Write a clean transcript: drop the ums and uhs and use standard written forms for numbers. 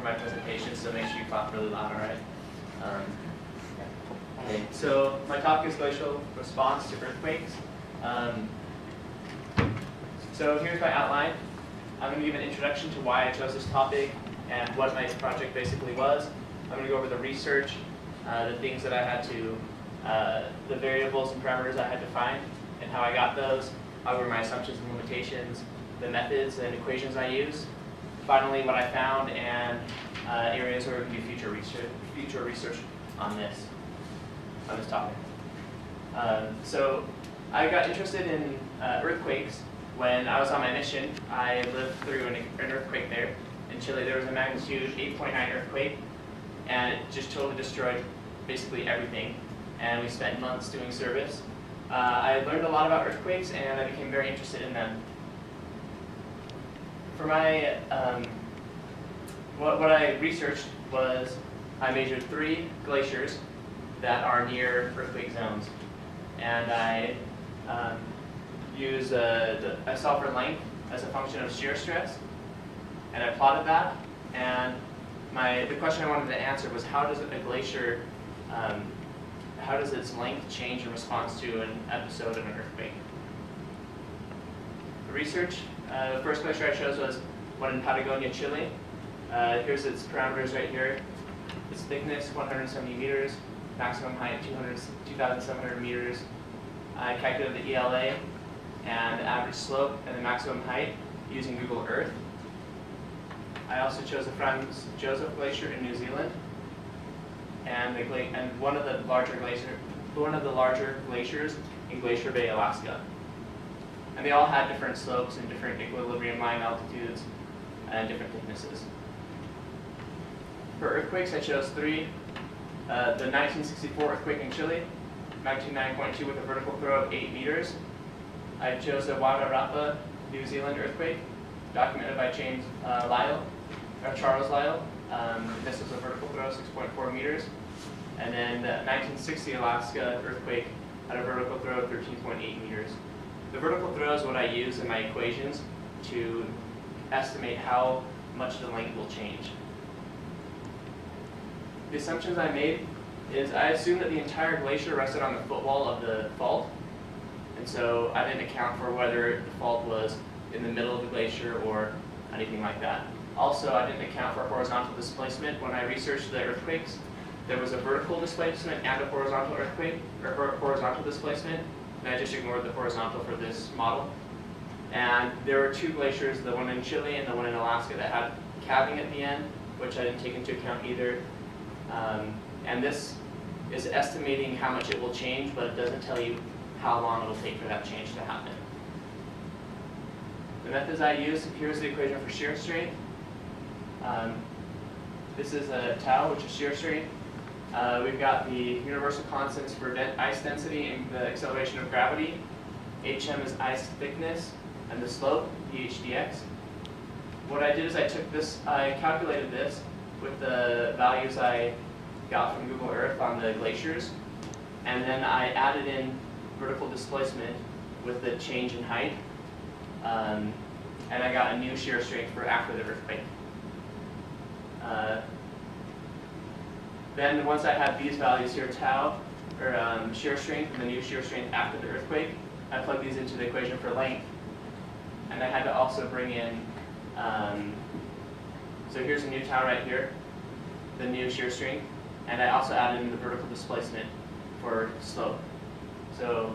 for my presentation, so make sure you clap really loud, alright? Okay, so my topic is glacial response to earthquakes. So here's my outline. I'm going to give an introduction to why I chose this topic and what my project basically was. I'm going to go over the research, the things that I had to, the variables and parameters I had to find, and how I got those. I'll go over my assumptions and limitations, the methods and equations I use. Finally, what I found and areas where we can do future research on this topic. So I got interested in earthquakes when I was on my mission. I lived through an earthquake there in Chile. There was a magnitude 8.9 earthquake, and it just totally destroyed basically everything. And we spent months doing service. I learned a lot about earthquakes, and I became very interested in them. For my what I researched was I measured 3 glaciers that are near earthquake zones, and I I solved for length as a function of shear stress, and I plotted that. And the question I wanted to answer was, how does a glacier, how does its length change in response to an episode of an earthquake? The research, the first glacier I chose was one in Patagonia, Chile. Here's its parameters right here. Its thickness, 170 meters, maximum height, 2,700 meters. I calculated the ELA and the average slope and the maximum height using Google Earth. I also chose the Franz Joseph Glacier in New Zealand, and one of the larger glaciers in Glacier Bay, Alaska. And they all had different slopes and different equilibrium line altitudes and different thicknesses. For earthquakes, I chose 3. The 1964 earthquake in Chile, magnitude 9.2 with a vertical throw of 8 meters. I chose the Wairarapa, New Zealand earthquake, documented by Charles Lyell. This was a vertical throw of 6.4 meters. And then the 1960 Alaska earthquake had a vertical throw of 13.8 meters. The vertical throw is what I use in my equations to estimate how much the length will change. The assumptions I made is I assumed that the entire glacier rested on the footwall of the fault, and so I didn't account for whether the fault was in the middle of the glacier or anything like that. Also, I didn't account for horizontal displacement. When I researched the earthquakes, there was a vertical displacement and a horizontal earthquake, or horizontal displacement, and I just ignored the horizontal for this model. And there were 2 glaciers, the one in Chile and the one in Alaska, that had calving at the end, which I didn't take into account either. And this is estimating how much it will change, but it doesn't tell you how long it will take for that change to happen. The methods I use, here's the equation for shear strength. This is a tau, which is shear strength. We've got the universal constants for ice density and the acceleration of gravity. Hm is ice thickness, and the slope, dh dx. What I did is I calculated this with the values I got from Google Earth on the glaciers, and then I added in vertical displacement with the change in height, and I got a new shear strength for after the earthquake. Then once I had these values here, tau, or shear strength, and the new shear strength after the earthquake, I plugged these into the equation for length. And I had to also bring in, so here's a new tau right here, the new shear strength, and I also added in the vertical displacement for slope. So